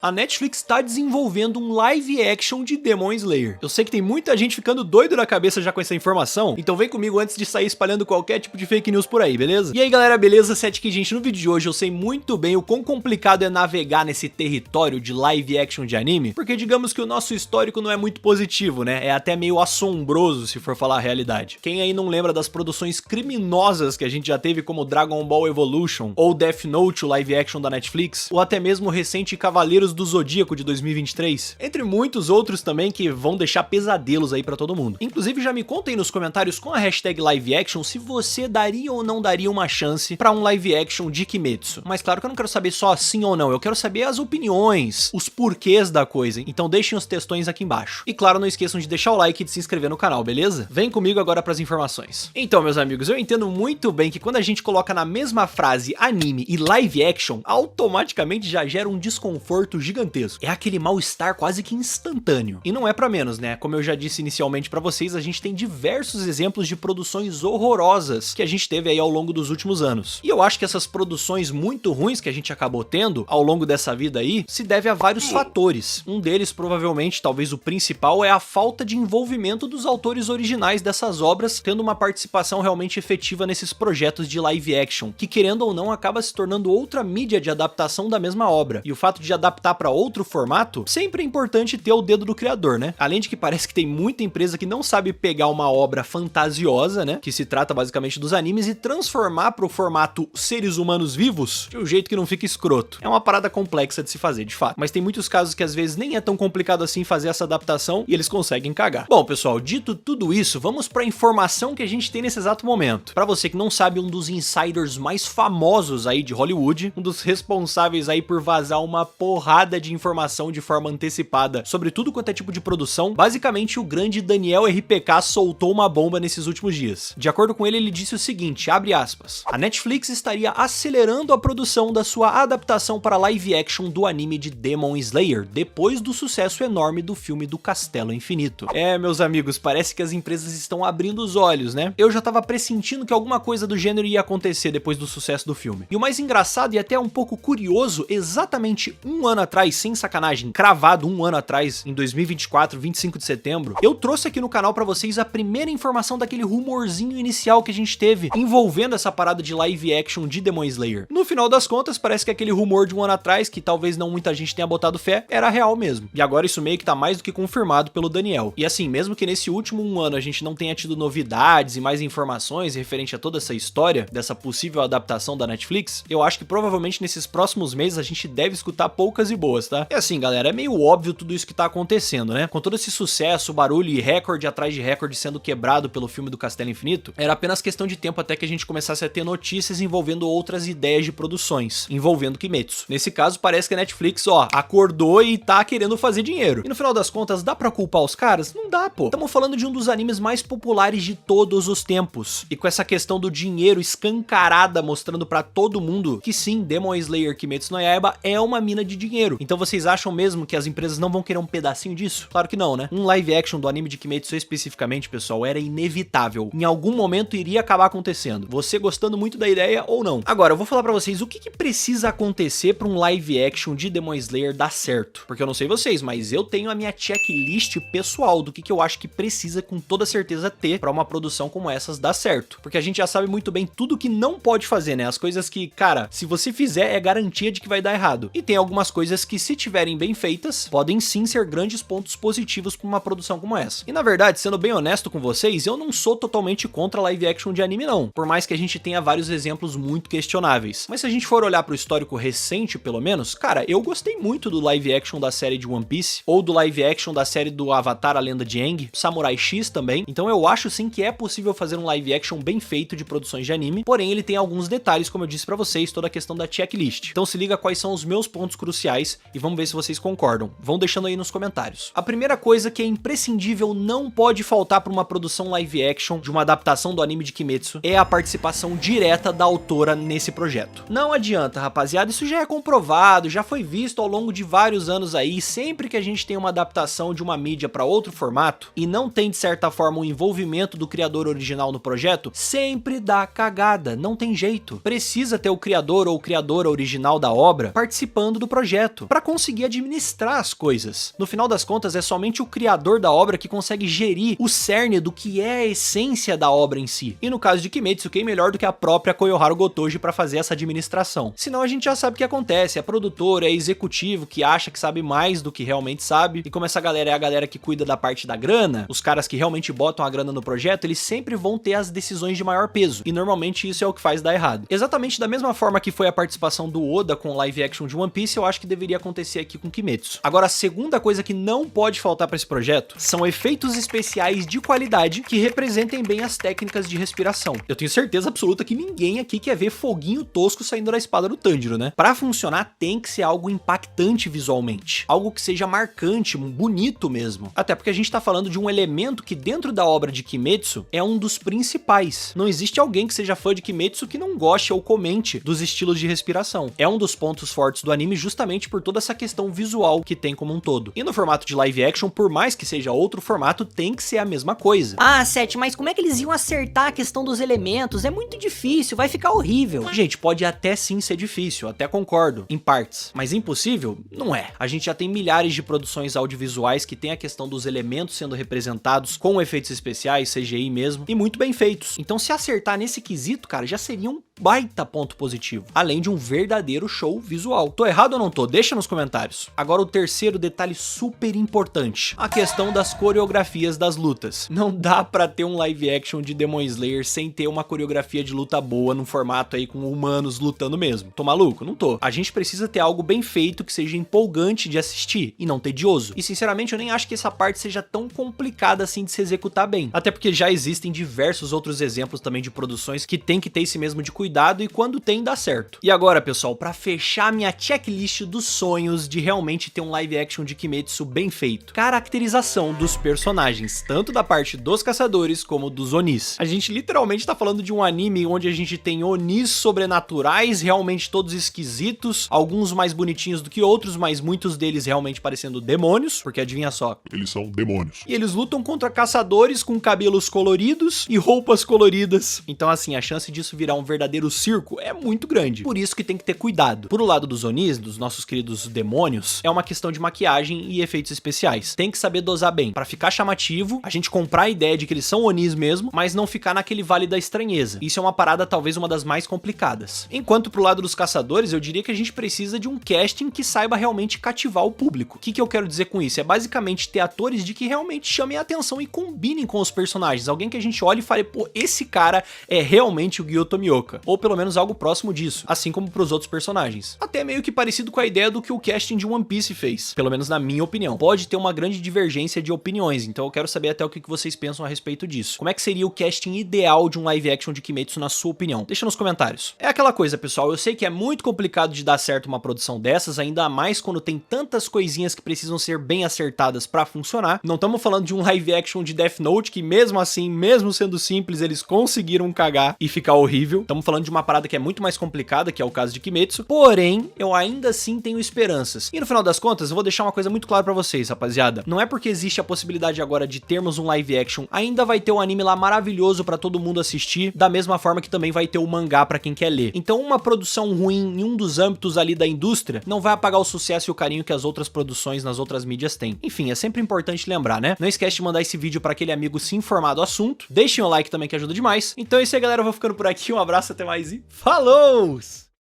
A Netflix está desenvolvendo um live action de Demon Slayer. Eu sei que tem muita gente ficando doido na cabeça já com essa informação, então vem comigo antes de sair espalhando qualquer tipo de fake news por aí, beleza? E aí galera, beleza? Sete aqui, gente. No vídeo de hoje eu sei muito bem o quão complicado é navegar nesse território de live action de anime, porque digamos que o nosso histórico não é muito positivo, né? É até meio assombroso se for falar a realidade. Quem aí não lembra das produções criminosas que a gente já teve como Dragon Ball Evolution, ou Death Note, o live action da Netflix, ou até mesmo o recente Cavaleiros do Zodíaco de 2023, entre muitos outros também que vão deixar pesadelos aí pra todo mundo. Inclusive já me contem nos comentários com a hashtag live action se você daria ou não daria uma chance pra um live action de Kimetsu. Mas claro que eu não quero saber só sim ou não, eu quero saber as opiniões, os porquês da coisa, então deixem os textões aqui embaixo. E claro, não esqueçam de deixar o like e de se inscrever no canal, beleza? Vem comigo agora pras informações. Então meus amigos, eu entendo muito bem que quando a gente coloca na mesma frase anime e live action, automaticamente já gera um desconforto gigantesco. É aquele mal-estar quase que instantâneo. E não é pra menos, né? Como eu já disse inicialmente pra vocês, a gente tem diversos exemplos de produções horrorosas que a gente teve aí ao longo dos últimos anos. E eu acho que essas produções muito ruins que a gente acabou tendo ao longo dessa vida aí, se deve a vários fatores. Um deles, provavelmente, talvez o principal, é a falta de envolvimento dos autores originais dessas obras, tendo uma participação realmente efetiva nesses projetos de live action, que querendo ou não acaba se tornando outra mídia de adaptação da mesma obra. E o fato de adaptar pra outro formato, sempre é importante ter o dedo do criador, né? Além de que parece que tem muita empresa que não sabe pegar uma obra fantasiosa, né? Que se trata basicamente dos animes e transformar pro formato seres humanos vivos de um jeito que não fica escroto. É uma parada complexa de se fazer, de fato. Mas tem muitos casos que às vezes nem é tão complicado assim fazer essa adaptação e eles conseguem cagar. Bom, pessoal, dito tudo isso, vamos pra informação que a gente tem nesse exato momento. Pra você que não sabe, um dos insiders mais famosos aí de Hollywood, um dos responsáveis aí por vazar uma porrada de informação de forma antecipada sobre tudo quanto é tipo de produção, basicamente o grande Daniel RPK soltou uma bomba nesses últimos dias. De acordo com ele, ele disse o seguinte, abre aspas, a Netflix estaria acelerando a produção da sua adaptação para live action do anime de Demon Slayer, depois do sucesso enorme do filme do Castelo Infinito. É, meus amigos, parece que as empresas estão abrindo os olhos, né? Eu já tava pressentindo que alguma coisa do gênero ia acontecer depois do sucesso do filme. E o mais engraçado e até um pouco curioso, exatamente um ano atrás, sem sacanagem, cravado um ano atrás, em 2024, 25 de setembro, eu trouxe aqui no canal pra vocês a primeira informação daquele rumorzinho inicial que a gente teve envolvendo essa parada de live action de Demon Slayer. No final das contas, parece que aquele rumor de um ano atrás, que talvez não muita gente tenha botado fé, era real mesmo. E agora isso meio que tá mais do que confirmado pelo Daniel. E assim, mesmo que nesse último um ano a gente não tenha tido novidades e mais informações referente a toda essa história, dessa possível adaptação da Netflix, eu acho que provavelmente nesses próximos meses a gente deve escutar poucas e boas, tá? E assim, galera, é meio óbvio tudo isso que tá acontecendo, né? Com todo esse sucesso, barulho e recorde atrás de recorde sendo quebrado pelo filme do Castelo Infinito, era apenas questão de tempo até que a gente começasse a ter notícias envolvendo outras ideias de produções, envolvendo Kimetsu. Nesse caso, parece que a Netflix, ó, acordou e tá querendo fazer dinheiro. E no final das contas, dá pra culpar os caras? Não dá, pô. Estamos falando de um dos animes mais populares de todos os tempos. E com essa questão do dinheiro escancarada mostrando pra todo mundo que sim, Demon Slayer Kimetsu no Yaiba é uma mina de dinheiro. Então vocês acham mesmo que as empresas não vão querer um pedacinho disso? Claro que não, né? Um live action do anime de Kimetsu especificamente, pessoal, era inevitável. Em algum momento iria acabar acontecendo. Você gostando muito da ideia ou não. Agora, eu vou falar pra vocês o que precisa acontecer pra um live action de Demon Slayer dar certo. Porque eu não sei vocês, mas eu tenho a minha checklist pessoal do que eu acho que precisa com toda certeza ter pra uma produção como essas dar certo. Porque a gente já sabe muito bem tudo que não pode fazer, né? As coisas que, cara, se você fizer é garantia de que vai dar errado. E tem algumas coisas que, se tiverem bem feitas, podem sim ser grandes pontos positivos para uma produção como essa. E na verdade, sendo bem honesto com vocês, eu não sou totalmente contra live action de anime não, por mais que a gente tenha vários exemplos muito questionáveis. Mas se a gente for olhar pro histórico recente, pelo menos, cara, eu gostei muito do live action da série de One Piece, ou do live action da série do Avatar, a Lenda de Aang, Samurai X também. Então eu acho sim que é possível fazer um live action bem feito de produções de anime, porém ele tem alguns detalhes, como eu disse pra vocês, toda a questão da checklist. Então se liga quais são os meus pontos cruciais e vamos ver se vocês concordam. Vão deixando aí nos comentários. A primeira coisa que é imprescindível, não pode faltar para uma produção live action de uma adaptação do anime de Kimetsu, é a participação direta da autora nesse projeto. Não adianta, rapaziada, isso já é comprovado, já foi visto ao longo de vários anos aí, sempre que a gente tem uma adaptação de uma mídia para outro formato e não tem de certa forma o envolvimento do criador original no projeto, sempre dá cagada, não tem jeito. Precisa ter o criador ou criadora original da obra participando do projeto. projeto, para conseguir administrar as coisas. No final das contas, é somente o criador da obra que consegue gerir o cerne do que é a essência da obra em si. E no caso de Kimetsu, quem melhor do que a própria Koyoharu Gotoji para fazer essa administração? Senão a gente já sabe o que acontece, é produtor, é executivo que acha que sabe mais do que realmente sabe, e como essa galera é a galera que cuida da parte da grana, os caras que realmente botam a grana no projeto, eles sempre vão ter as decisões de maior peso, e normalmente isso é o que faz dar errado. Exatamente da mesma forma que foi a participação do Oda com o live action de One Piece, eu acho que deveria acontecer aqui com Kimetsu. Agora, a segunda coisa que não pode faltar para esse projeto são efeitos especiais de qualidade que representem bem as técnicas de respiração. Eu tenho certeza absoluta que ninguém aqui quer ver foguinho tosco saindo da espada do Tanjiro, né? Para funcionar, tem que ser algo impactante visualmente, algo que seja marcante, bonito mesmo. Até porque a gente tá falando de um elemento que dentro da obra de Kimetsu é um dos principais. Não existe alguém que seja fã de Kimetsu que não goste ou comente dos estilos de respiração. É um dos pontos fortes do anime justamente por toda essa questão visual que tem como um todo. E no formato de live action, por mais que seja outro formato, tem que ser a mesma coisa. Ah, Seth, mas como é que eles iam acertar a questão dos elementos? É muito difícil, vai ficar horrível. Gente, pode até sim ser difícil, até concordo, em partes. Mas impossível? Não é. A gente já tem milhares de produções audiovisuais que tem a questão dos elementos sendo representados com efeitos especiais, CGI mesmo, e muito bem feitos. Então se acertar nesse quesito, cara, já seria um baita ponto positivo, além de um verdadeiro show visual. Tô errado ou não tô? Deixa nos comentários. Agora o terceiro detalhe super importante, a questão das coreografias das lutas. Não dá pra ter um live action de Demon Slayer sem ter uma coreografia de luta boa num formato aí com humanos lutando mesmo. Tô maluco? Não tô. A gente precisa ter algo bem feito que seja empolgante de assistir e não tedioso. E sinceramente eu nem acho que essa parte seja tão complicada assim de se executar bem. Até porque já existem diversos outros exemplos também de produções que tem que ter esse mesmo de cuidado e quando tem dá certo. E agora, pessoal, pra fechar minha checklist dos sonhos de realmente ter um live action de Kimetsu bem feito. Caracterização dos personagens, tanto da parte dos caçadores como dos Onis. A gente literalmente tá falando de um anime onde a gente tem Onis sobrenaturais, realmente todos esquisitos, alguns mais bonitinhos do que outros, mas muitos deles realmente parecendo demônios, porque adivinha só, eles são demônios. E eles lutam contra caçadores com cabelos coloridos e roupas coloridas. Então assim, a chance disso virar um verdadeiro circo é muito grande. Por isso que tem que ter cuidado. Por o lado dos Onis, dos nossos queridos demônios, é uma questão de maquiagem e efeitos especiais. Tem que saber dosar bem, pra ficar chamativo, a gente comprar a ideia de que eles são Onis mesmo, mas não ficar naquele vale da estranheza. Isso é uma parada talvez uma das mais complicadas. Enquanto pro lado dos caçadores, eu diria que a gente precisa de um casting que saiba realmente cativar o público. O que eu quero dizer com isso? É basicamente ter atores de que realmente chamem a atenção e combinem com os personagens. Alguém que a gente olhe e fale, pô, esse cara é realmente o Gyu Tomioka. Ou pelo menos algo próximo disso, assim como pros outros personagens. Até meio que parecido com a ideia do que o casting de One Piece fez, pelo menos na minha opinião. Pode ter uma grande divergência de opiniões, então eu quero saber até o que vocês pensam a respeito disso. Como é que seria o casting ideal de um live action de Kimetsu na sua opinião? Deixa nos comentários. É aquela coisa, pessoal, eu sei que é muito complicado de dar certo uma produção dessas, ainda mais quando tem tantas coisinhas que precisam ser bem acertadas pra funcionar. Não estamos falando de um live action de Death Note, que mesmo assim, mesmo sendo simples, eles conseguiram cagar e ficar horrível. Estamos falando de uma parada que é muito mais complicada, que é o caso de Kimetsu, porém, eu ainda assim tenho esperanças. E no final das contas, eu vou deixar uma coisa muito clara pra vocês, rapaziada. Não é porque existe a possibilidade agora de termos um live action, ainda vai ter um anime lá maravilhoso pra todo mundo assistir, da mesma forma que também vai ter o mangá pra quem quer ler. Então, uma produção ruim em um dos âmbitos ali da indústria não vai apagar o sucesso e o carinho que as outras produções nas outras mídias têm. Enfim, é sempre importante lembrar, né? Não esquece de mandar esse vídeo pra aquele amigo se informar do assunto. Deixem o like também que ajuda demais. Então é isso aí, galera. Eu vou ficando por aqui. Um abraço, até mais e falou!